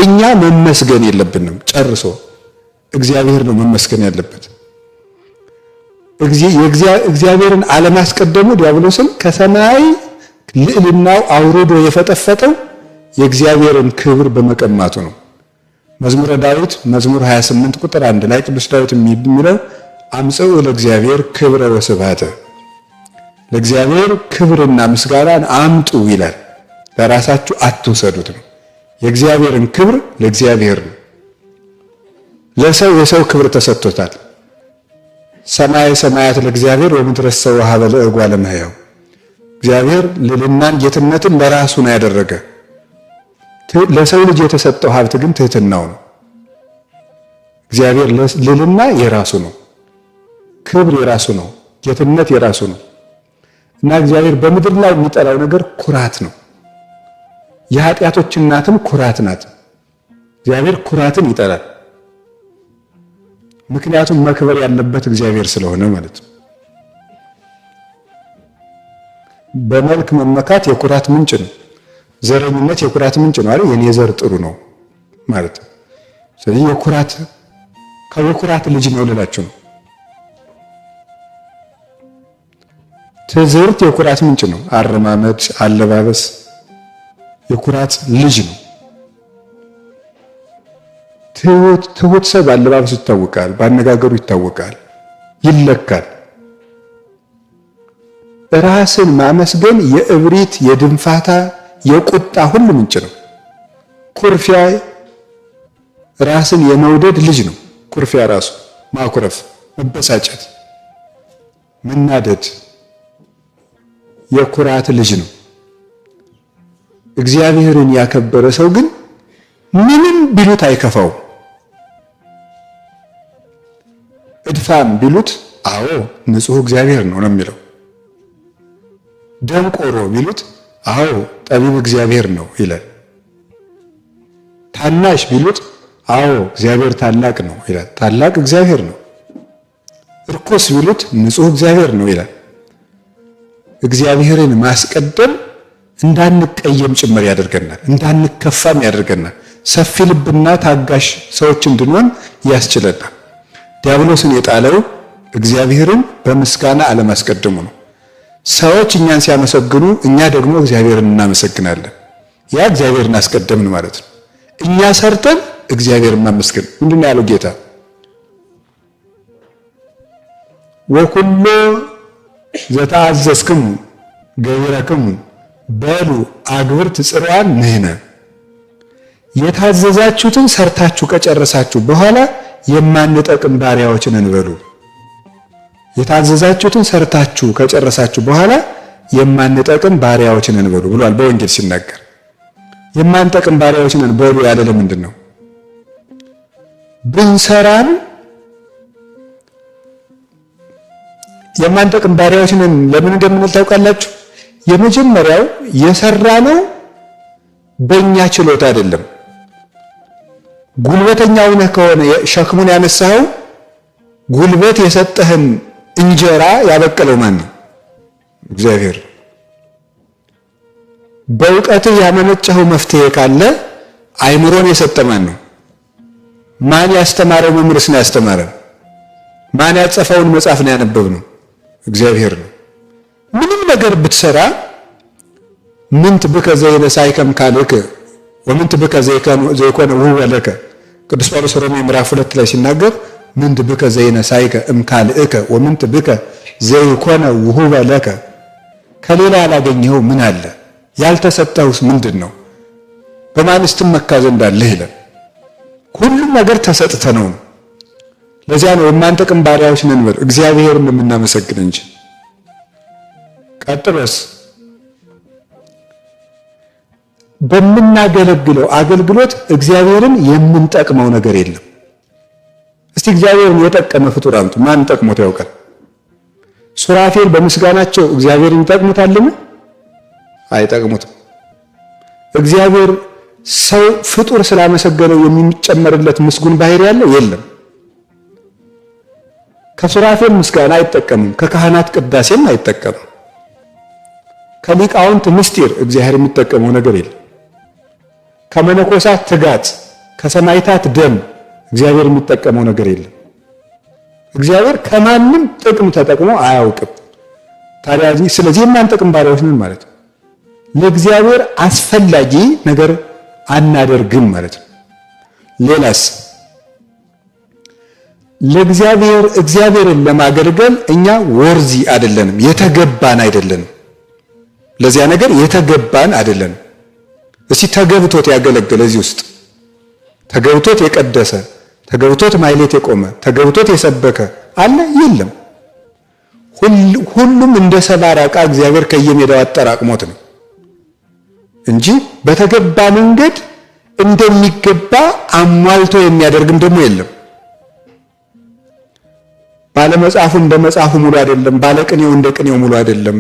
እኛ መመስገን የለብንም ጨርሶ እግዚአብሔር ነው መመስገን ያለበት። እግዚአብሔርን አለማስቀደሙ ዲያብሎስን ከሰማይ ልዕልናው አውርዶ የፈጠፈጠው የእግዚአብሔርን ክብር በመቀማቱ ነው። መዝሙረ ዳዊት መዝሙር 28 ቁጥር 1 ላይ ቅዱስ ዳዊት የሚለው አምጽኡ ለእግዚአብሔር ክብረ ወስብሐተ፣ ለእግዚአብሔር ክብርና ምስጋናን አምጡ ይላል። ለራሳችሁ አትውሰዱት ነው። የእግዚአብሔርን ክብር ለእግዚአብሔር ነው። ለሰው የሰው ክብር ተሰጥቶታል። ሰማይ ሰማያት ለእግዚአብሔር ወምድረሰ ወሀበ ለእጓለ እመሕያው። እግዚአብሔር ልዕልናን ጌትነትን ለራሱ ነው ያደረገ። ለሰው ልጅ የተሰጠው ሀብት ግን ትህትናው ነው። እግዚአብሔር ልዕልና የራሱ ነው፣ ክብር የራሱ ነው፣ ጌትነት የራሱ ነው እና እግዚአብሔር በምድር ላይ የሚጠላው ነገር ኩራት ነው። የኃጢአቶች እናትም ኩራት ናት። እግዚአብሔር ኩራትን ይጠላል። ምክንያቱም መክበር ያለበት እግዚአብሔር ስለሆነ ማለት ነው። በመልክ መመካት የኩራት ምንጭ ነው። ዘረኝነት የኩራት ምንጭ ነው አይደል? የኔ ዘር ጥሩ ነው ማለት ነው። ስለዚህ የኩራት ልጅ ነው ልላችሁ ነው። ትዝርት የኩራት ምንጭ ነው። አረማመድ፣ አለባበስ የኩራት ልጅ ነው። ትሁት ሰው በአለባበሱ ይታወቃል፣ በአነጋገሩ ይታወቃል፣ ይለካል። ራስን ማመስገን የእብሪት፣ የድንፋታ፣ የቁጣ ሁሉ ምንጭ ነው። ኩርፊያ ራስን የመውደድ ልጅ ነው። ኩርፊያ ራሱ ማኩረፍ፣ መበሳጨት፣ መናደድ የኩራት ልጅ ነው። እግዚአብሔርን ያከበረ ሰው ግን ምንም ቢሉት አይከፋውም። እድፋም ቢሉት አዎ ንጹሕ እግዚአብሔር ነው የሚለው። ደንቆሮ ቢሉት አዎ ጠቢብ እግዚአብሔር ነው ይላል። ታናሽ ቢሉት አዎ እግዚአብሔር ታላቅ ነው ይላል። ታላቅ እግዚአብሔር ነው። እርኩስ ቢሉት ንጹሕ እግዚአብሔር ነው ይላል። እግዚአብሔርን ማስቀደም እንዳንቀየም ጭምር ያደርገናል፣ እንዳንከፋም ያደርገናል። ሰፊ ልብና ታጋሽ ሰዎች እንድንሆን ያስችለናል። ዲያብሎስን የጣለው እግዚአብሔርን በምስጋና አለማስቀደሙ ነው። ሰዎች እኛን ሲያመሰግኑ እኛ ደግሞ እግዚአብሔርን እናመሰግናለን። ያ እግዚአብሔርን አስቀደምን ማለት ነው። እኛ ሰርተን እግዚአብሔርን ማመስገን ምንድን ነው ያለው ጌታ? ወኩሎ ዘተአዘዝክሙ ገቢረክሙ በሉ አግብርት ጽርዓን ንሕነ። የታዘዛችሁትን ሰርታችሁ ከጨረሳችሁ በኋላ የማንጠቅም ባሪያዎችን እንበሉ። የታዘዛችሁትን ሰርታችሁ ከጨረሳችሁ በኋላ የማንጠቅም ባሪያዎችን እንበሉ ብሏል በወንጌል ሲናገር። የማንጠቅም ባሪያዎችን እንበሉ ያለ ለምንድን ነው? ብንሰራም የማንጠቅም ባሪያዎችን ለምን እንደምንል ታውቃላችሁ? የመጀመሪያው የሰራነው በእኛ ችሎታ አይደለም። ጉልበተኛው ነህ ከሆነ ሸክሙን ያነሳኸው ጉልበት የሰጠህን እንጀራ ያበቀለው ማን ነው? እግዚአብሔር። በእውቀትህ ያመነጨኸው መፍትሄ ካለ አይምሮን የሰጠ ማን ነው? ማን ያስተማረው መምህርስ ነው ያስተማረን? ማን ያጸፈውን መጽሐፍ ነው ያነበብነው? እግዚአብሔር ነው። ምንም ነገር ብትሰራ ምንት ብከ ዘይነሳይከም ካልከ ወምንት ብከ ዘይኮነ ውህበ ለከ። ቅዱስ ጳውሎስ ሮሜ ምዕራፍ 2 ላይ ሲናገር ምንት ብከ ዘይነሳይከ እምካልእከ ወምንት ብከ ዘይኮነ ውህበ ለከ። ከሌላ ያላገኘኸው ምን አለ? ያልተሰጠውስ ምንድን ነው? በማንስ ትመካ ዘንድ አለህ ይላል። ሁሉም ነገር ተሰጥተ ነው። ለዚያ ነው የማንጠቅም ባሪያዎች ነን ብለን እግዚአብሔርን የምናመሰግን እንጂ። ቀጥሎስ በምናገለግለው አገልግሎት እግዚአብሔርን የምንጠቅመው ነገር የለም። እስቲ እግዚአብሔርን የጠቀመ ፍጡር አምጡ። ማን ጠቅሞት ያውቃል? ሱራፌል በምስጋናቸው እግዚአብሔርን ይጠቅሙታልን? አይጠቅሙትም። እግዚአብሔር ሰው ፍጡር ስላመሰገነው የሚጨመርለት ምስጉን ባህሪ ያለው የለም። ከሱራፌል ምስጋና አይጠቀምም፣ ከካህናት ቅዳሴም አይጠቀምም። ከሊቃውንት ምስጢር እግዚአብሔር የሚጠቀመው ነገር የለም። ከመነኮሳት ትጋት ከሰማዕታት ደም እግዚአብሔር የሚጠቀመው ነገር የለም። እግዚአብሔር ከማንም ጥቅም ተጠቅሞ አያውቅም። ታዲያ ስለዚህ የማንጠቅም ባሪያዎች ነን ማለት ነው። ለእግዚአብሔር አስፈላጊ ነገር አናደርግም ማለት ነው። ሌላስ እግዚአብሔርን ለማገልገል እኛ ወርዚ አይደለንም፣ የተገባን አይደለንም። ለዚያ ነገር የተገባን አይደለንም። እስቲ ተገብቶት ያገለገለ እዚህ ውስጥ ተገብቶት የቀደሰ ተገብቶት ማይሌት የቆመ ተገብቶት የሰበከ አለ? የለም። ሁሉም እንደ ሰባራ ዕቃ እግዚአብሔር ከየሜዳው አጠራቅሞት ነው እንጂ በተገባ መንገድ እንደሚገባ አሟልቶ የሚያደርግም ደግሞ የለም። ባለመጽሐፉ እንደ መጽሐፉ ሙሉ አይደለም። ባለቅኔው እንደ ቅኔው ሙሉ አይደለም።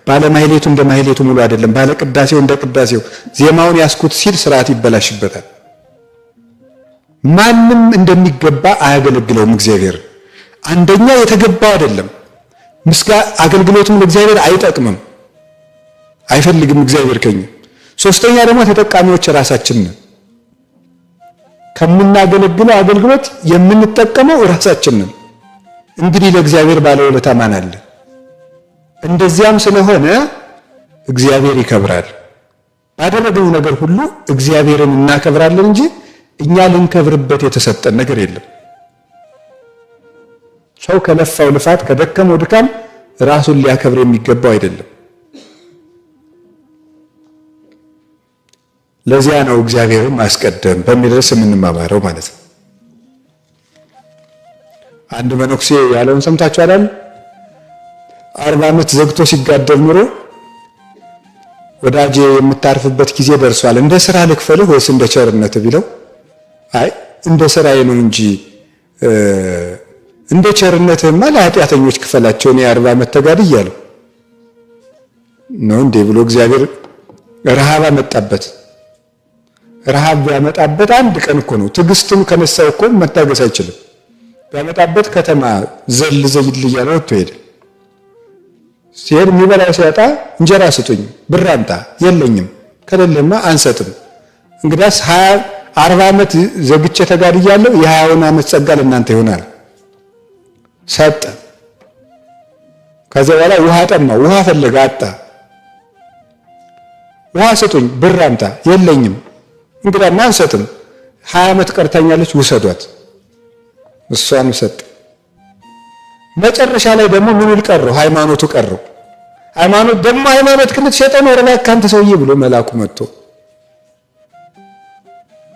ባለማይሌቱ እንደ ማይሌቱ ሙሉ አይደለም። ባለቅዳሴው እንደ ቅዳሴው ዜማውን ያስኩት ሲል ስርዓት ይበላሽበታል። ማንም እንደሚገባ አያገለግለውም እግዚአብሔር። አንደኛ የተገባው አይደለም። አገልግሎቱም ለእግዚአብሔር አይጠቅምም፣ አይፈልግም እግዚአብሔር ከኛ። ሶስተኛ ደግሞ ተጠቃሚዎች ራሳችን ነን። ከምናገለግለው አገልግሎት የምንጠቀመው ራሳችን ነን። እንግዲህ ለእግዚአብሔር ባለውለታ ማን አለ? እንደዚያም ስለሆነ እግዚአብሔር ይከብራል። ባደረግነው ነገር ሁሉ እግዚአብሔርን እናከብራለን እንጂ እኛ ልንከብርበት የተሰጠን ነገር የለም። ሰው ከለፋው ልፋት ከደከመው ድካም ራሱን ሊያከብር የሚገባው አይደለም። ለዚያ ነው እግዚአብሔርን ማስቀደም በሚል ርዕስ የምንማማረው ማለት ነው። አንድ መነኩሴ ያለውን ሰምታችሁ አይደል? 40 ዓመት ዘግቶ ሲጋደል ኑሮ ወዳጄ የምታርፍበት ጊዜ ደርሷል፣ እንደ ስራ ልክፈልህ ወይስ እንደ ቸርነት ቢለው፣ አይ እንደ ስራዬ ነው እንጂ እንደ ቸርነትማ ለኃጢአተኞች ክፈላቸው፣ እኔ 40 ዓመት ተጋድያለሁ ነው እንዴ ብሎ እግዚአብሔር ረሃብ አመጣበት። ረሃብ ቢያመጣበት አንድ ቀን እኮ ነው። ትዕግስቱን ከነሳው እኮ መታገስ አይችልም። ቢያመጣበት ከተማ ዘል እያለ ወጥቶ ሄደ። ሲሄድ የሚበላው ሲያጣ እንጀራ ስጡኝ፣ ብር አምጣ፣ የለኝም፣ ከሌለማ አንሰጥም። እንግዲያስ 40 ዓመት ዘግቼ ተጋድያለሁ፣ የ20 ዓመት ጸጋ ለእናንተ ይሆናል። ሰጠ። ከዚያ በኋላ ውሃ ጠማው፣ ውሃ ፈለገ፣ አጣ። ውሃ ስጡኝ፣ ብር አምጣ፣ የለኝም፣ እንግዲያማ አንሰጥም፣ 20 ዓመት ቀርታኛለች፣ ውሰዷት። እሷን ሰጠ። መጨረሻ ላይ ደግሞ ምን ቀረው? ሃይማኖቱ ቀረው። ሃይማኖት ደግሞ ሃይማኖት ክልት ሸጠን ወረላ ካንተ ሰውዬ ብሎ መልአኩ መጥቶ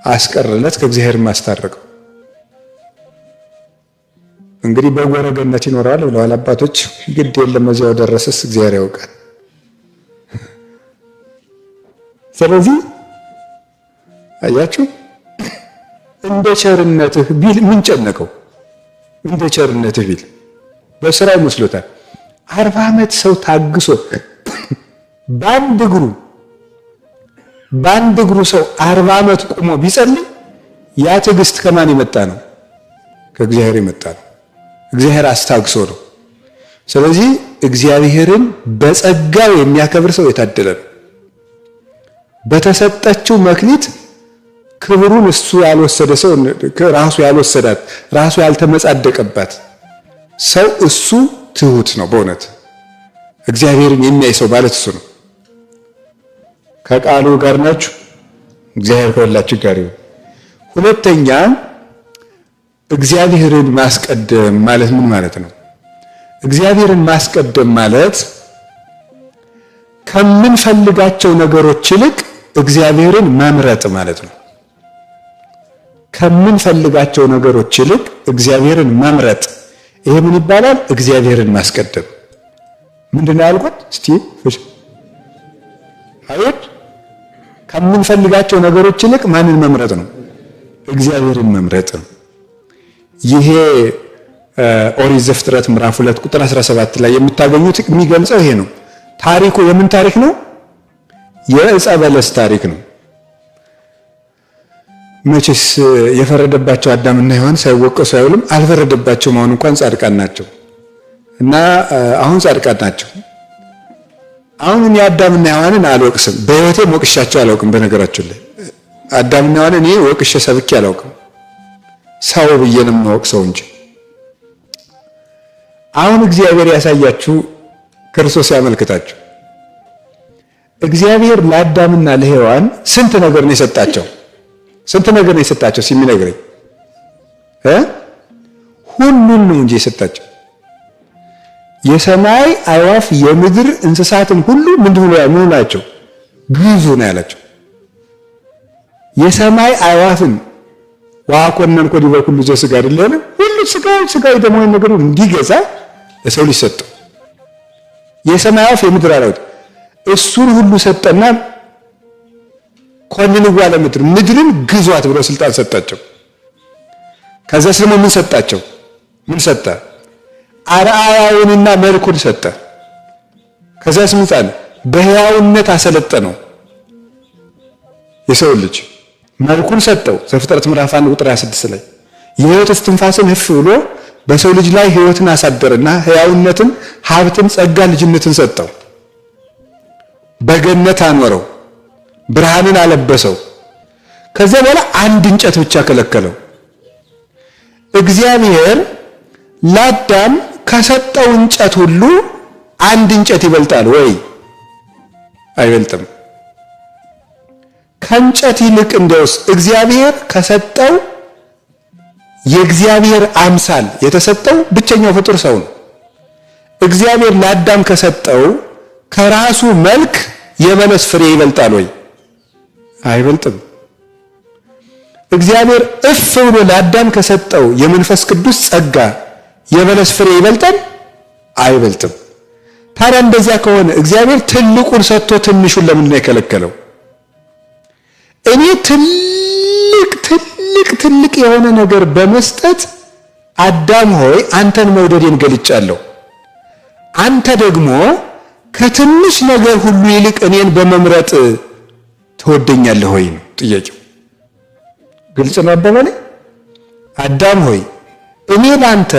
አስቀረለት፣ ከእግዚአብሔር ማስታረቀው። እንግዲህ በጎረገነት ይኖራል ብለዋል አባቶች። ግድ የለም እዚያው ደረሰስ እግዚአብሔር ያውቃል። ስለዚህ አያችሁ እንደ ቸርነትህ ቢል ምን ጨነቀው? እንደ ቸርነትህ ቢል በስራው መስሎታል። 40 ዓመት ሰው ታግሶ በአንድ እግሩ ሰው 40 ዓመት ቆሞ ቢጸልይ ያ ትዕግስት ከማን የመጣ ነው? ከእግዚአብሔር የመጣ ነው። እግዚአብሔር አስታግሶ ነው። ስለዚህ እግዚአብሔርን በጸጋው የሚያከብር ሰው የታደለ ነው። በተሰጠችው መክሊት ክብሩን እሱ ያልወሰደ ሰው ራሱ ያልወሰዳት ራሱ ያልተመጻደቀባት ሰው እሱ ትሁት ነው። በእውነት እግዚአብሔርን የሚያይ ሰው ማለት እሱ ነው። ከቃሉ ጋር ናችሁ። እግዚአብሔር ከሁላችሁ ጋር ይሁን። ሁለተኛ እግዚአብሔርን ማስቀደም ማለት ምን ማለት ነው? እግዚአብሔርን ማስቀደም ማለት ከምንፈልጋቸው ነገሮች ይልቅ እግዚአብሔርን መምረጥ ማለት ነው። ከምንፈልጋቸው ነገሮች ይልቅ እግዚአብሔርን መምረጥ፣ ይሄ ምን ይባላል? እግዚአብሔርን ማስቀደም። ምንድነው ያልኩት? እስቲ አይት ከምንፈልጋቸው ነገሮች ይልቅ ማንን መምረጥ ነው? እግዚአብሔርን መምረጥ ነው። ይሄ ኦሪት ዘፍጥረት ምዕራፍ 2 ቁጥር 17 ላይ የምታገኙት የሚገልጸው ይሄ ነው። ታሪኩ የምን ታሪክ ነው? የዕፀ በለስ ታሪክ ነው። መቼስ የፈረደባቸው አዳምና ሔዋን ሳይወቀሱ አይውልም። አልፈረደባቸውም። አሁን እንኳን ጻድቃን ናቸው እና አሁን ጻድቃን ናቸው። አሁን እኔ አዳምና ሔዋንን አልወቅስም። በሕይወቴ ሞቅሻቸው አላውቅም። በነገራችን ላይ አዳምና ሔዋን እኔ ወቅሼ ሰብኬ አላውቅም፣ ሰው ብዬ ነው የማወቅሰው እንጂ። አሁን እግዚአብሔር ያሳያችሁ፣ ክርስቶስ ያመልክታችሁ። እግዚአብሔር ለአዳምና ለሔዋን ስንት ነገር ነው የሰጣቸው? ስንት ነገር ነው የሰጣቸው ሲሚነግረኝ ሁሉን ነው እንጂ የሰጣቸው። የሰማይ አዕዋፍ የምድር እንስሳትን ሁሉ ምንድነው ናቸው? ግዙ ነው ያላቸው። የሰማይ አዕዋፍን ዋኮነን ኮዲ በኩሉ ዘሥጋ አይደለም ሁሉ ስጋው ደግሞ ነገር እንዲገዛ ለሰው ልጅ ሰጠው። የሰማይ አዕዋፍ የምድር አራዊት እሱን ሁሉ ሰጠና ኮንንዋ ለምድር ምድርን ግዟት ብሎ ስልጣን ሰጣቸው። ከዛ ደግሞ ምን ሰጣቸው? ምን ሰጣ? አርአያውንና መልኩን ሰጠ። ከዛ ስምጣን በሕያውነት አሰለጠነው። የሰው ልጅ መልኩን ሰጠው። ዘፍጥረት ምዕራፍ 1 ቁጥር 26 ላይ የሕይወት እስትንፋስን ህፍ ብሎ በሰው ልጅ ላይ ሕይወትን አሳደረና ሕያውነትን፣ ሀብትን፣ ጸጋ፣ ልጅነትን ሰጠው። በገነት አኖረው፣ ብርሃንን አለበሰው። ከዛ በኋላ አንድ እንጨት ብቻ ከለከለው። እግዚአብሔር ለአዳም ከሰጠው እንጨት ሁሉ አንድ እንጨት ይበልጣል ወይ? አይበልጥም። ከእንጨት ይልቅ እንደውስ እግዚአብሔር ከሰጠው የእግዚአብሔር አምሳል የተሰጠው ብቸኛው ፍጡር ሰው ነው። እግዚአብሔር ለአዳም ከሰጠው ከራሱ መልክ የበለስ ፍሬ ይበልጣል ወይ? አይበልጥም። እግዚአብሔር እፍ ብሎ ለአዳም ከሰጠው የመንፈስ ቅዱስ ጸጋ የበለስ ፍሬ ይበልጣል? አይበልጥም። ታዲያ እንደዚያ ከሆነ እግዚአብሔር ትልቁን ሰጥቶ ትንሹን ለምን ነው የከለከለው? እኔ ትልቅ የሆነ ነገር በመስጠት አዳም ሆይ አንተን መውደዴን ገልጫለሁ፣ አንተ ደግሞ ከትንሽ ነገር ሁሉ ይልቅ እኔን በመምረጥ ትወደኛለህ ወይ ነው ጥያቄው። ግልጽ ነው አባባሌ? አዳም ሆይ እኔ ላንተ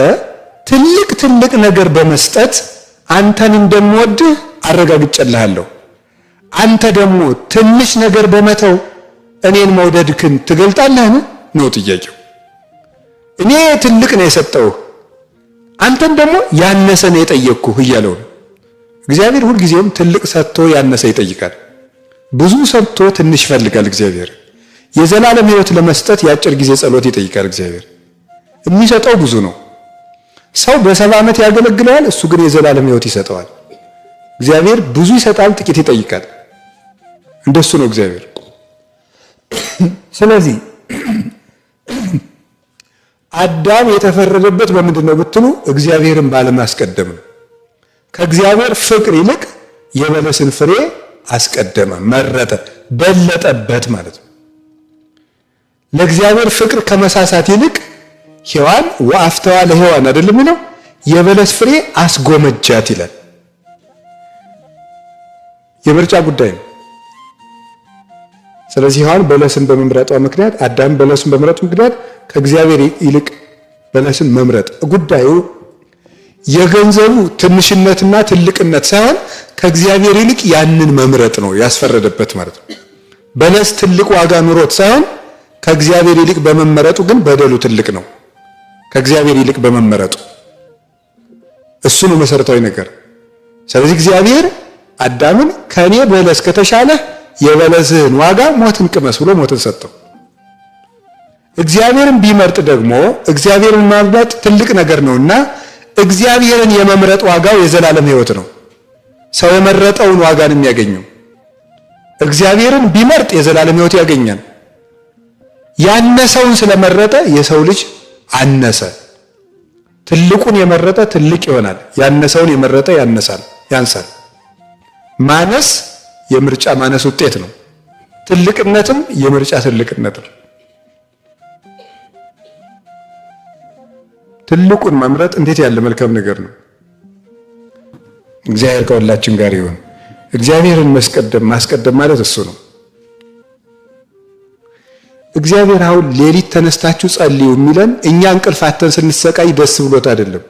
ትልቅ ነገር በመስጠት አንተን እንደምወድህ አረጋግጬልሃለሁ፣ አንተ ደግሞ ትንሽ ነገር በመተው እኔን መውደድክን ትገልጣለህን ነው ጥያቄው። እኔ ትልቅ ነው የሰጠሁህ፣ አንተን ደግሞ ያነሰ ነው የጠየቅኩህ እያለው ነው። እግዚአብሔር ሁልጊዜም ትልቅ ሰጥቶ ያነሰ ይጠይቃል። ብዙ ሰጥቶ ትንሽ ይፈልጋል እግዚአብሔር። የዘላለም ሕይወት ለመስጠት የአጭር ጊዜ ጸሎት ይጠይቃል እግዚአብሔር። የሚሰጠው ብዙ ነው። ሰው በ70 ዓመት ያገለግለዋል፣ እሱ ግን የዘላለም ሕይወት ይሰጠዋል። እግዚአብሔር ብዙ ይሰጣል፣ ጥቂት ይጠይቃል። እንደሱ ነው እግዚአብሔር። ስለዚህ አዳም የተፈረደበት በምንድን ነው ብትሉ እግዚአብሔርን ባለማስቀደም ነው። ከእግዚአብሔር ፍቅር ይልቅ የበለስን ፍሬ አስቀደመ፣ መረጠ፣ በለጠበት ማለት ነው። ለእግዚአብሔር ፍቅር ከመሳሳት ይልቅ ሔዋን ወአፍተዋ ለሔዋን አይደለም ነው የበለስ ፍሬ አስጎመጃት ይላል። የምርጫ ጉዳይ ነው። ስለዚህ ሔዋን በለስን በመምረጧ ምክንያት አዳም በለስን በመምረጡ ምክንያት ከእግዚአብሔር ይልቅ በለስን መምረጥ ጉዳዩ የገንዘቡ ትንሽነትና ትልቅነት ሳይሆን ከእግዚአብሔር ይልቅ ያንን መምረጥ ነው ያስፈረደበት ማለት ነው። በለስ ትልቅ ዋጋ ኑሮት ሳይሆን ከእግዚአብሔር ይልቅ በመመረጡ ግን በደሉ ትልቅ ነው። ከእግዚአብሔር ይልቅ በመመረጡ እሱ ነው መሰረታዊ ነገር። ስለዚህ እግዚአብሔር አዳምን ከኔ በለስ ከተሻለ የበለስህን ዋጋ ሞትን ቅመስ ብሎ ሞትን ሰጠው። እግዚአብሔርን ቢመርጥ ደግሞ እግዚአብሔርን ማምለጥ ትልቅ ነገር ነውና እግዚአብሔርን የመምረጥ ዋጋው የዘላለም ሕይወት ነው። ሰው የመረጠውን ዋጋ ነው የሚያገኘው። እግዚአብሔርን ቢመርጥ የዘላለም ሕይወት ያገኛል። ያነሰውን ስለመረጠ የሰው ልጅ አነሰ። ትልቁን የመረጠ ትልቅ ይሆናል፣ ያነሰውን የመረጠ ያንሳል። ማነስ የምርጫ ማነስ ውጤት ነው። ትልቅነትም የምርጫ ትልቅነት ነው። ትልቁን መምረጥ እንዴት ያለ መልካም ነገር ነው። እግዚአብሔር ከሁላችን ጋር ይሁን። እግዚአብሔርን ማስቀደም ማለት እሱ ነው። እግዚአብሔር አሁን ሌሊት ተነስታችሁ ጸልዩ የሚለን እኛ እንቅልፍ አተን ስንሰቃይ ደስ ብሎት አይደለም።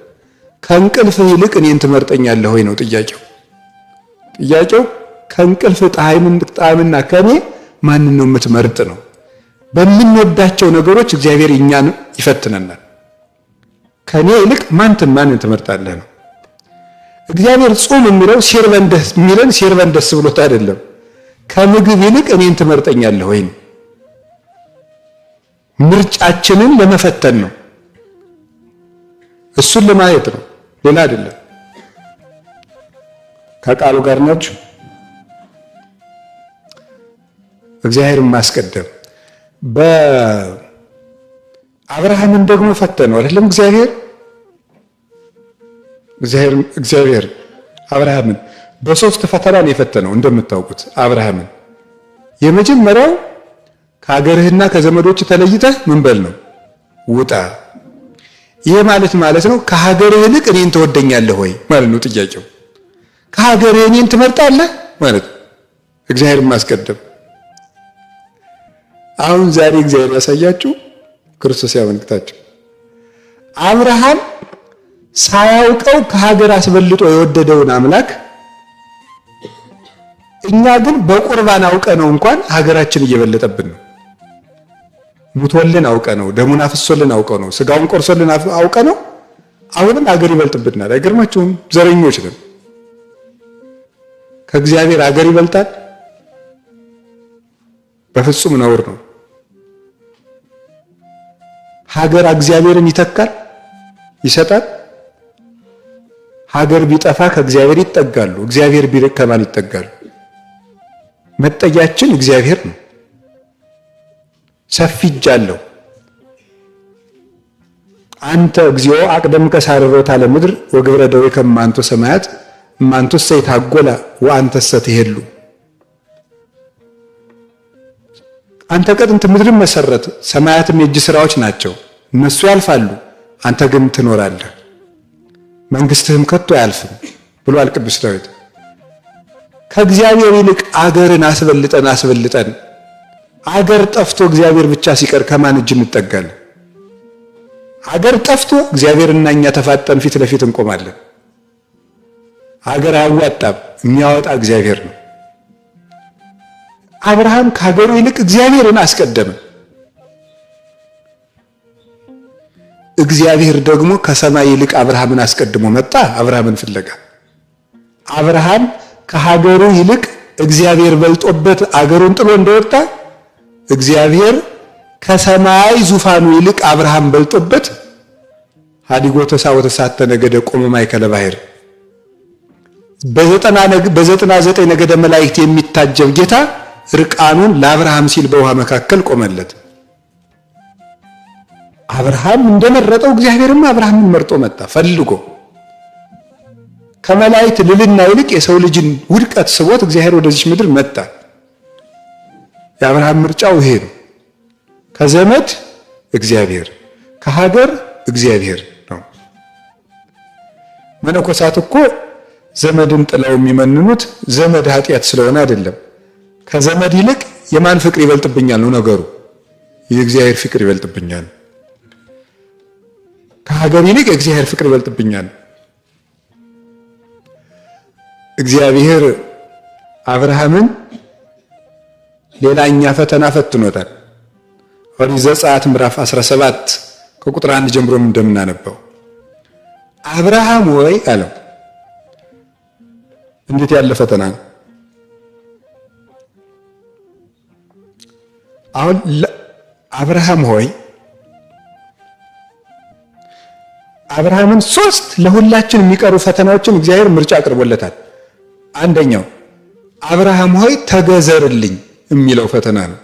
ከእንቅልፍ ይልቅ እኔን ትመርጠኛለህ ወይ ነው ጥያቄው። ከእንቅልፍ ጣዕምና ከኔ ማንን ነው የምትመርጥ ነው። በምንወዳቸው ነገሮች እግዚአብሔር እኛን ይፈትነናል። ከኔ ይልቅ ማንን ትመርጣለህ ነው። እግዚአብሔር ጾም የሚለው ሲርበን ደስ ብሎት አይደለም። ከምግብ ይልቅ እኔን ትመርጠኛለህ ወይ ነው። ምርጫችንን ለመፈተን ነው። እሱን ለማየት ነው፣ ሌላ አይደለም። ከቃሉ ጋር ናችሁ። እግዚአብሔርን ማስቀደም በአብርሃምን ደግሞ ፈተነው አይደለም? እግዚአብሔር አብርሃምን በሶስት ፈተና ነው የፈተነው። እንደምታውቁት አብርሃምን የመጀመሪያው ከሀገርህና ከዘመዶች ተለይተህ ምን በል ነው ውጣ። ይሄ ማለት ነው ከሀገርህ ይልቅ እኔን ትወደኛለህ ወይ ማለት ነው ጥያቄው። ከሀገርህ እኔን ትመርጣለህ ማለት ነው እግዚአብሔርን ማስቀደም። አሁን ዛሬ እግዚአብሔር ያሳያችሁ፣ ክርስቶስ ያመልክታችሁ። አብርሃም ሳያውቀው ከሀገር አስበልጦ የወደደውን አምላክ እኛ ግን በቁርባን አውቀ ነው እንኳን ሀገራችን እየበለጠብን ነው። ሙቶልን አውቀ ነው፣ ደሙን አፍሶልን አውቀ ነው፣ ስጋውን ቆርሶልን አውቀ ነው። አሁንም ሀገር ይበልጥብናል። አይገርማችሁም? ዘረኞች ነን። ከእግዚአብሔር ሀገር ይበልጣል? በፍጹም ነውር ነው። ሀገር እግዚአብሔርን ይተካል? ይሰጣል? ሀገር ቢጠፋ ከእግዚአብሔር ይጠጋሉ፣ እግዚአብሔር ቢርቅ ከማን ይጠጋሉ? መጠጊያችን እግዚአብሔር ነው። ሰፊ እጅ አለው። አንተ እግዚኦ አቅደምከ ሳርሮታ ለምድር ወግብረ ደዌ ከማንቶ ሰማያት ማንቶሰ ይታጎላ ወአንተሰ ትሄሉ። አንተ ከጥንት ምድርን መሰረት፣ ሰማያትም የእጅ ስራዎች ናቸው። እነሱ ያልፋሉ፣ አንተ ግን ትኖራለህ፣ መንግስትህም ከቶ አያልፍም ብሏል ቅዱስ ዳዊት። ከእግዚአብሔር ይልቅ አገርን አስበልጠን አገር ጠፍቶ እግዚአብሔር ብቻ ሲቀር ከማን እጅ እንጠጋለን? አገር ጠፍቶ እግዚአብሔርና እኛ ተፋጠን ፊት ለፊት እንቆማለን። አገር አያዋጣም፣ የሚያወጣ እግዚአብሔር ነው። አብርሃም ከሀገሩ ይልቅ እግዚአብሔርን አስቀደመ። እግዚአብሔር ደግሞ ከሰማይ ይልቅ አብርሃምን አስቀድሞ መጣ። አብርሃምን ፍለጋ አብርሃም ከሀገሩ ይልቅ እግዚአብሔር በልጦበት አገሩን ጥሎ እንደወጣ እግዚአብሔር ከሰማይ ዙፋኑ ይልቅ አብርሃም በልጦበት ሀዲጎ ተሳወተ ሳተ ነገደ ቆመ ማእከለ ባሕር በ99 ነገደ መላእክት የሚታጀብ ጌታ ርቃኑን ለአብርሃም ሲል በውሃ መካከል ቆመለት። አብርሃም እንደመረጠው እግዚአብሔርም አብርሃምን መርጦ መጣ ፈልጎ። ከመላእክት ልልና ይልቅ የሰው ልጅን ውድቀት ስቦት እግዚአብሔር ወደዚህ ምድር መጣ። የአብርሃም ምርጫው ይሄ ነው። ከዘመድ እግዚአብሔር፣ ከሀገር እግዚአብሔር ነው። መነኮሳት እኮ ዘመድን ጥለው የሚመንኑት ዘመድ ኃጢአት ስለሆነ አይደለም። ከዘመድ ይልቅ የማን ፍቅር ይበልጥብኛል ነው ነገሩ። የእግዚአብሔር ፍቅር ይበልጥብኛል። ከሀገር ይልቅ የእግዚአብሔር ፍቅር ይበልጥብኛል። እግዚአብሔር አብርሃምን ሌላኛ ፈተና ፈትኖታል። ኦሪት ዘጸአት ምዕራፍ 17 ከቁጥር 1 ጀምሮ እንደምናነበው አብርሃም ወይ አለው። እንዴት ያለ ፈተና ነው! አሁን አብርሃም ሆይ አብርሃምን ሶስት ለሁላችን የሚቀሩ ፈተናዎችን እግዚአብሔር ምርጫ አቅርቦለታል። አንደኛው አብርሃም ሆይ ተገዘርልኝ የሚለው ፈተና ነው።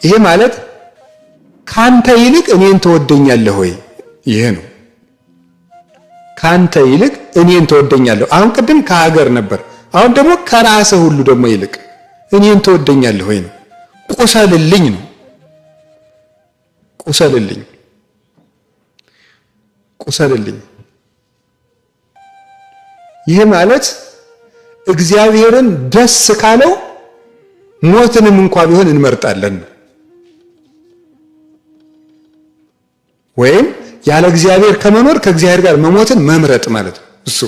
ይሄ ማለት ካንተ ይልቅ እኔን ትወደኛለህ ሆይ፣ ይሄ ነው። ካንተ ይልቅ እኔን ትወደኛለህ። አሁን ቅድም ከሀገር ነበር፣ አሁን ደግሞ ከራስህ ሁሉ ደግሞ ይልቅ እኔን ትወደኛለህ ሆይ ነው። ቁሰልልኝ ነው። ቁሰልልኝ። ይሄ ማለት እግዚአብሔርን ደስ ካለው ሞትንም እንኳን ቢሆን እንመርጣለን፣ ወይም ያለ እግዚአብሔር ከመኖር ከእግዚአብሔር ጋር መሞትን መምረጥ ማለት ነው። እሱ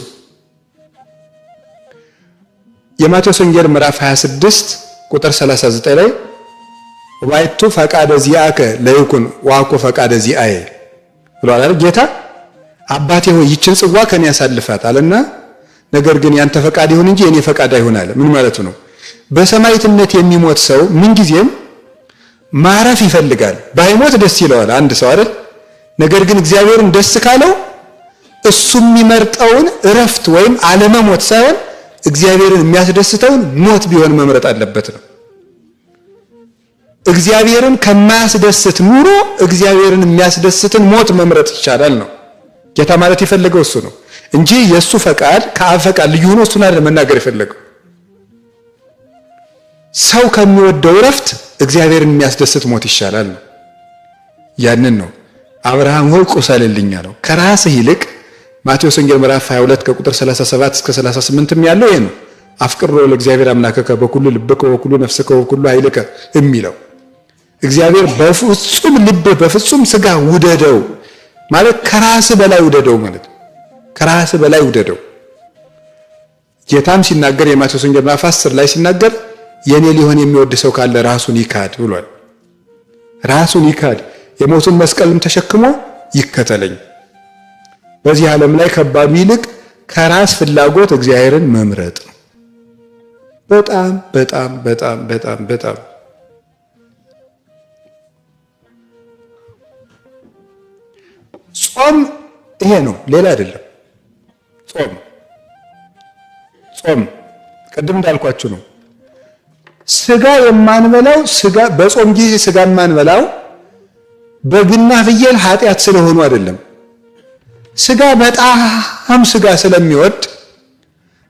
የማቴዎስ ወንጌል ምዕራፍ 26 ቁጥር 39 ላይ ወባይቱ ፈቃደ ዚአከ ለይኩን ወአኮ ፈቃደ ዚአየ ብሏል አይደል ጌታ። አባቴ ሆይ ይችን ጽዋ ከኔ ያሳልፋት አለና ነገር ግን ያንተ ፈቃድ ይሁን እንጂ የኔ ፈቃድ አይሁን አለ። ምን ማለቱ ነው? በሰማዕትነት የሚሞት ሰው ምንጊዜም ማረፍ ይፈልጋል። ባይሞት ደስ ይለዋል አንድ ሰው አይደል? ነገር ግን እግዚአብሔርን ደስ ካለው እሱ የሚመርጠውን እረፍት ወይም አለመሞት ሳይሆን እግዚአብሔርን የሚያስደስተውን ሞት ቢሆን መምረጥ አለበት ነው። እግዚአብሔርን ከማያስደስት ኑሮ እግዚአብሔርን የሚያስደስትን ሞት መምረጥ ይቻላል ነው ጌታ ማለት የፈለገው እሱ ነው እንጂ የሱ ፈቃድ ከአብ ፈቃድ ልዩ ሆኖ እሱን አይደለም መናገር የፈለገው። ሰው ከሚወደው እረፍት እግዚአብሔርን የሚያስደስት ሞት ይሻላል ነው። ያንን ነው አብርሃም ሆይ ቁሰልልኝ አለው። ከራስህ ይልቅ ማቴዎስ ወንጌል ምዕራፍ 22 ከቁጥር 37 እስከ 38 ያለው ይሄ ነው። አፍቅሮ ለእግዚአብሔር አምላከከ በኩሉ ልብከ ወበኩሉ ነፍስከ ወበኩሉ ኃይልከ የሚለው እግዚአብሔር በፍጹም ልብ በፍጹም ስጋ ውደደው ማለት ከራስ በላይ ውደደው ማለት ከራስ በላይ ውደደው። ጌታም ሲናገር የማቴዎስ ወንጌል ምዕራፍ 10 ላይ ሲናገር የኔ ሊሆን የሚወድ ሰው ካለ ራሱን ይካድ ብሏል። ራሱን ይካድ የሞቱን መስቀልም ተሸክሞ ይከተለኝ። በዚህ ዓለም ላይ ከባዱ ይልቅ ከራስ ፍላጎት እግዚአብሔርን መምረጥ ነው። በጣም በጣም በጣም በጣም በጣም ጾም ይሄ ነው፣ ሌላ አይደለም። ጾም ቅድም እንዳልኳችሁ ነው። ስጋ የማንበላው ስጋ በጾም ጊዜ ስጋ የማንበላው በግና ፍየል ኃጢአት ስለሆኑ አይደለም። ስጋ በጣም ስጋ ስለሚወድ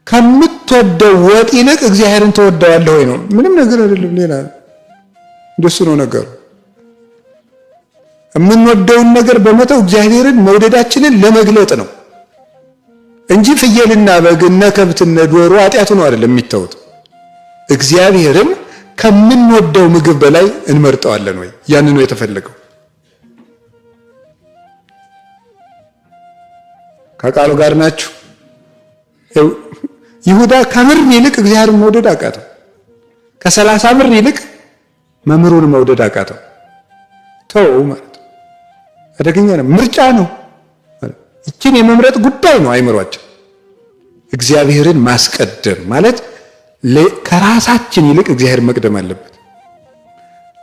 ከምትወደው ወጥ ይልቅ እግዚአብሔርን ተወደዋለህ ወይ ነው። ምንም ነገር አይደለም፣ ሌላ እንደሱ ነው ነገሩ። የምንወደውን ነገር በመተው እግዚአብሔርን መውደዳችንን ለመግለጥ ነው እንጂ ፍየልና በግና ከብትና ዶሮ ኃጢአቱ ነው አይደለም የሚተውት። እግዚአብሔርን ከምንወደው ምግብ በላይ እንመርጠዋለን ወይ? ያን ነው የተፈለገው። ከቃሉ ጋር ናችሁ? ይሁዳ ከምር ይልቅ እግዚአብሔርን መውደድ አቃተው። ከ30 ብር ይልቅ መምህሩን መውደድ አቃተው። ተው ማለት አደገኛ ነው። ምርጫ ነው። ይችን የመምረጥ ጉዳይ ነው አይምሯችን። እግዚአብሔርን ማስቀደም ማለት ከራሳችን ይልቅ እግዚአብሔር መቅደም አለበት።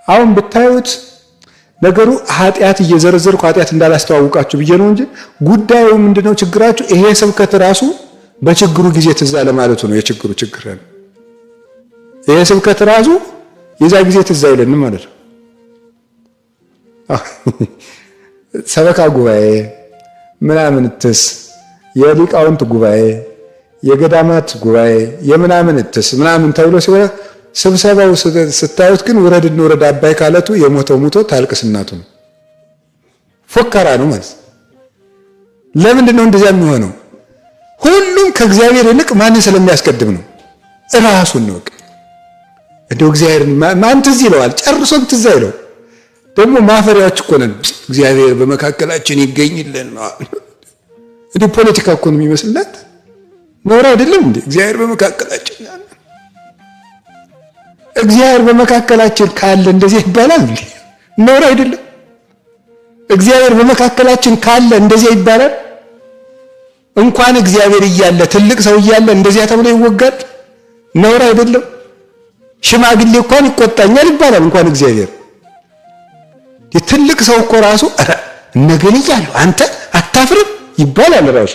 አሁን ብታዩት ነገሩ ኃጢአት እየዘረዘርኩ ኃጢአት እንዳላስተዋውቃችሁ ብዬ ነው እንጂ ጉዳዩ ምንድነው? ችግራችሁ ይሄ ስብከት ራሱ በችግሩ ጊዜ ትዝ አለ ማለቱ ነው። የችግሩ ችግር ነው። ይሄ ስብከት ራሱ የዛ ጊዜ ትዝ አይለንም ማለት ነው። ሰበካ ጉባኤ ምናምን ትስ የሊቃውንት ጉባኤ የገዳማት ጉባኤ የምናምን ትስ ምናምን ተብሎ ሲወራ ስብሰባው ስታዩት ግን ውረድ እንውረድ አባይ ካለቱ የሞተው ሙቶ ታልቅስ እናቱ ነው። ፎከራ ነው ማለት። ለምንድን ነው እንደዚያ የሚሆነው? ሁሉም ከእግዚአብሔር ይልቅ ማንን ስለሚያስቀድም ነው? ራሱን ነው። እንደው እግዚአብሔርን ማን ትዝ ይለዋል? ጨርሶም ትዝ አይለው። ደግሞ ማፈሪያዎች እኮ ነን። እግዚአብሔር በመካከላችን ይገኝልን ነው። እንደ ፖለቲካ እኮ ነው የሚመስልለት። ኖር አይደለም እንዴ? እግዚአብሔር በመካከላችን እግዚአብሔር በመካከላችን ካለ እንደዚህ ይባላል እንዴ? ኖር አይደለም? እግዚአብሔር በመካከላችን ካለ እንደዚህ ይባላል? እንኳን እግዚአብሔር እያለ ትልቅ ሰው እያለ እንደዚያ ተብሎ ይወጋል? ኖር አይደለም? ሽማግሌ እንኳን ይቆጣኛል ይባላል እንኳን እግዚአብሔር። ትልቅ ሰው እኮ ራሱ እነገሌ እያሉ አንተ አታፍርም ይባላል ራሱ።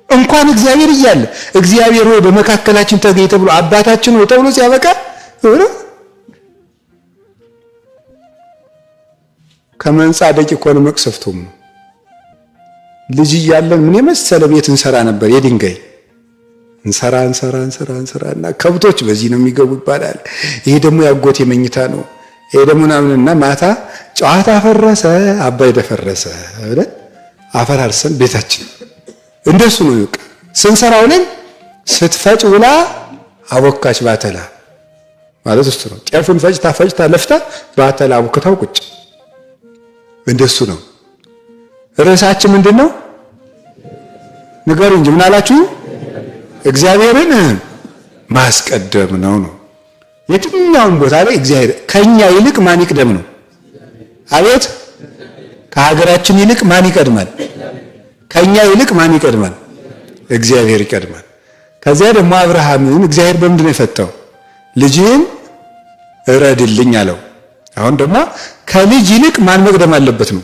እንኳን እግዚአብሔር እያለ እግዚአብሔር ሆይ በመካከላችን ተገኝ ተብሎ አባታችን ሆይ ተብሎ ሲያበቃ ከመንጻደቅ እኮ ነው መቅሰፍቱም። ልጅ እያለን ምን የመሰለ ቤት እንሰራ ነበር። የድንጋይ እንሰራና ከብቶች በዚህ ነው የሚገቡ ይባላል። ይሄ ደግሞ ያጎት የመኝታ ነው። ይሄ ደግሞ ምናምንና ማታ ጨዋታ ፈረሰ አባይ ደፈረሰ ብለን አፈራርሰን ቤታችን እንደሱ ነው ይወቅ ስንሰራው ነን። ስትፈጭ ውላ አቦካች ባተላ ማለት እሱ ነው። ጤፉን ፈጭታ ለፍታ ባተላ አቦክታው ቁጭ እንደሱ ነው። ርዕሳችን ምንድነው? ንገሩ እንጂ ምን አላችሁ? እግዚአብሔርን ማስቀደም ነው። የትኛውም ቦታ ላይ እግዚአብሔር ከኛ ይልቅ ማን ይቅደም ነው? አቤት ከሀገራችን ይልቅ ማን ይቀድማል? ከኛ ይልቅ ማን ይቀድማል? እግዚአብሔር ይቀድማል። ከዚያ ደግሞ አብርሃምን እግዚአብሔር በምንድን ነው የፈታው? ልጅህን እረድልኝ አለው። አሁን ደግሞ ከልጅ ይልቅ ማን መቅደም አለበት ነው?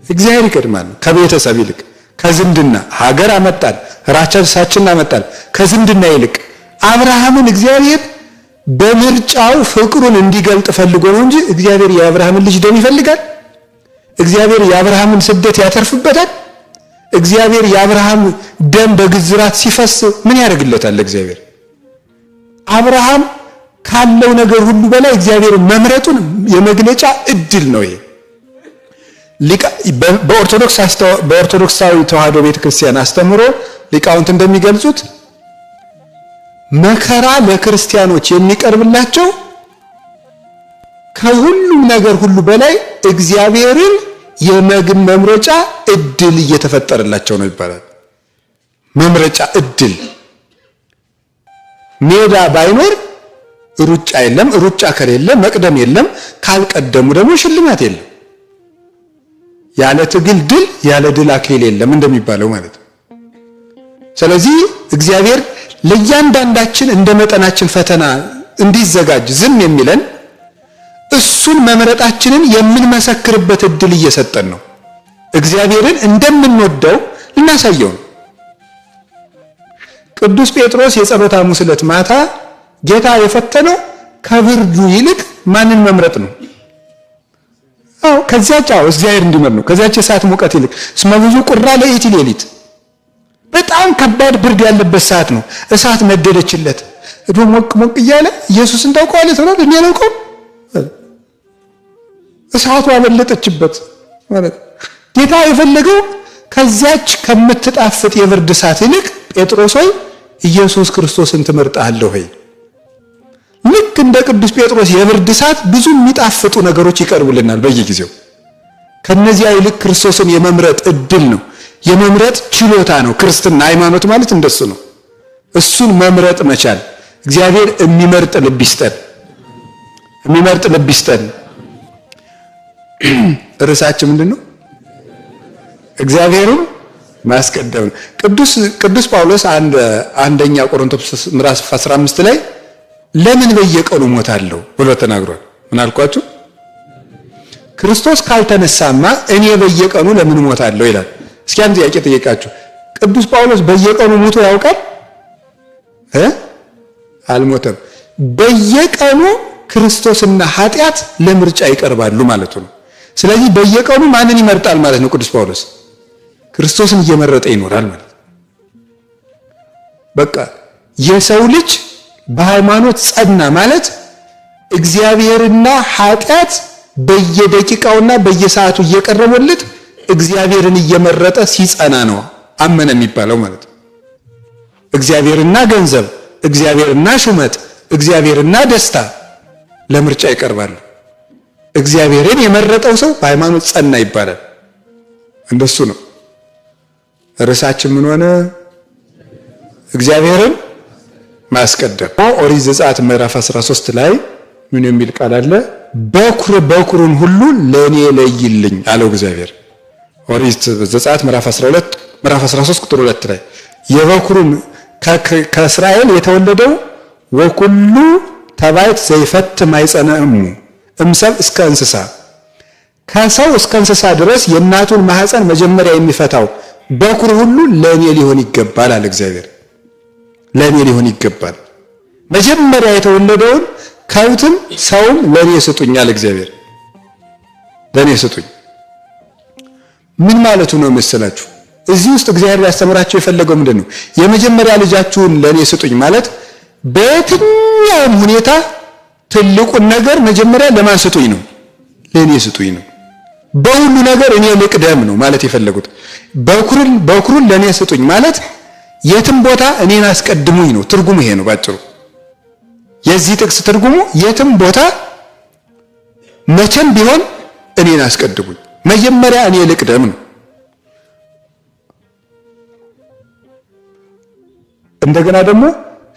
እግዚአብሔር ይቀድማል። ከቤተሰብ ይልቅ ከዝምድና ሀገር አመጣል፣ ራሳችንን አመጣል። ከዝምድና ይልቅ አብርሃምን እግዚአብሔር በምርጫው ፍቅሩን እንዲገልጥ ፈልጎ ነው እንጂ እግዚአብሔር የአብርሃምን ልጅ ደም ይፈልጋል? እግዚአብሔር የአብርሃምን ስደት ያተርፍበታል? እግዚአብሔር የአብርሃም ደም በግዝራት ሲፈስ ምን ያደርግለታል? እግዚአብሔር አብርሃም ካለው ነገር ሁሉ በላይ እግዚአብሔር መምረጡን የመግለጫ እድል ነው። ይሄ በኦርቶዶክሳዊ ተዋሕዶ ቤተክርስቲያን አስተምሮ ሊቃውንት እንደሚገልጹት መከራ ለክርስቲያኖች የሚቀርብላቸው ከሁሉም ነገር ሁሉ በላይ እግዚአብሔርን መምረጫ እድል እየተፈጠረላቸው ነው ይባላል። መምረጫ እድል ሜዳ ባይኖር ሩጫ የለም፣ ሩጫ ከሌለ መቅደም የለም፣ ካልቀደሙ ደግሞ ሽልማት የለም። ያለ ትግል ድል፣ ያለ ድል አክሊል የለም እንደሚባለው ማለት ነው። ስለዚህ እግዚአብሔር ለእያንዳንዳችን እንደ መጠናችን ፈተና እንዲዘጋጅ ዝም የሚለን እሱን መምረጣችንን የምንመሰክርበት እድል እየሰጠን ነው። እግዚአብሔርን እንደምንወደው ልናሳየው ነው። ቅዱስ ጴጥሮስ የጸሎተ ሐሙስ ዕለት ማታ ጌታ የፈተነው ከብርዱ ይልቅ ማንን መምረጥ ነው? ከዚያች እግዚአብሔር እንዲመር ነው። ከዚያች የሰዓት ሙቀት ይልቅ እስመ ብዙ ቁራ ለኢቲ ሌሊት፣ በጣም ከባድ ብርድ ያለበት ሰዓት ነው። እሳት ነደደችለት። እዶ ሞቅ ሞቅ እያለ ኢየሱስን ታውቀዋለህ ተብሏል። እኔ አላውቀውም። እሳቱ አበለጠችበት ማለት ጌታ የፈለገው ከዚያች ከምትጣፍጥ የብርድ እሳት ይልቅ ጴጥሮስ ሆይ ኢየሱስ ክርስቶስን ትመርጣለህ ሆይ። ልክ እንደ ቅዱስ ጴጥሮስ የብርድ እሳት ብዙ የሚጣፍጡ ነገሮች ይቀርቡልናል በየጊዜው። ከነዚያ ይልቅ ክርስቶስን የመምረጥ እድል ነው፣ የመምረጥ ችሎታ ነው። ክርስትና ሃይማኖት ማለት እንደሱ ነው። እሱን መምረጥ መቻል። እግዚአብሔር የሚመርጥ ልብ ይስጠን፣ የሚመርጥ ልብ ይስጠን። ርዕሳችን ምንድነው? እግዚአብሔርን ማስቀደም ነው። ቅዱስ ጳውሎስ አንደኛ ቆሮንቶስ ምዕራፍ 15 ላይ ለምን በየቀኑ ሞታለሁ ብሎ ተናግሯል። ምን አልኳችሁ? ክርስቶስ ካልተነሳማ እኔ በየቀኑ ለምን ሞታለሁ ይላል። እስኪ አንድ ጥያቄ ጠይቃችሁ፣ ቅዱስ ጳውሎስ በየቀኑ ሞቶ ያውቃል? አልሞተም። በየቀኑ ክርስቶስና ኃጢአት ለምርጫ ይቀርባሉ ማለቱ ነው። ስለዚህ በየቀኑ ማንን ይመርጣል ማለት ነው? ቅዱስ ጳውሎስ ክርስቶስን እየመረጠ ይኖራል ማለት ነው። በቃ የሰው ልጅ በሃይማኖት ጸና ማለት እግዚአብሔርና ኃጢአት በየደቂቃውና በየሰዓቱ እየቀረበለት እግዚአብሔርን እየመረጠ ሲጸና ነው አመነ የሚባለው ማለት ነው። እግዚአብሔርና ገንዘብ፣ እግዚአብሔርና ሹመት፣ እግዚአብሔርና ደስታ ለምርጫ ይቀርባሉ። እግዚአብሔርን የመረጠው ሰው በሃይማኖት ጸና ይባላል። እንደሱ ነው። ርዕሳችን ምን ሆነ? እግዚአብሔርን ማስቀደም። ኦሪት ዘጸአት ምዕራፍ 13 ላይ ምን የሚል ቃል አለ? በኩሩን ሁሉ ለኔ ለይልኝ አለው እግዚአብሔር። ኦሪት ዘጸአት ምዕራፍ 13 ቁጥር 2 ላይ የበኩሩን ከእስራኤል የተወለደው ወኩሉ ተባይት ዘይፈት ማይጸነሙ እምሰብ እስከ እንስሳ፣ ከሰው እስከ እንስሳ ድረስ የእናቱን ማህፀን መጀመሪያ የሚፈታው በኩር ሁሉ ለኔ ሊሆን ይገባል አለ እግዚአብሔር። ለኔ ሊሆን ይገባል። መጀመሪያ የተወለደውን ከብትም ሰውም ለኔ ስጡኝ አለ እግዚአብሔር። ለኔ ስጡኝ ምን ማለቱ ነው መሰላችሁ? እዚህ ውስጥ እግዚአብሔር ያስተምራቸው የፈለገው ምንድነው? የመጀመሪያ ልጃችሁን ለኔ ስጡኝ ማለት በየትኛውም ሁኔታ ትልቁን ነገር መጀመሪያ ለማን ስጡኝ ነው? ለኔ ስጡኝ ነው። በሁሉ ነገር እኔ ልቅደም ነው ማለት የፈለጉት። በኩሩን ለኔ ስጡኝ ማለት የትም ቦታ እኔን አስቀድሙኝ ነው። ትርጉሙ ይሄ ነው ባጭሩ። የዚህ ጥቅስ ትርጉሙ የትም ቦታ መቼም ቢሆን እኔን አስቀድሙኝ፣ መጀመሪያ እኔ ልቅደም ነው። እንደገና ደግሞ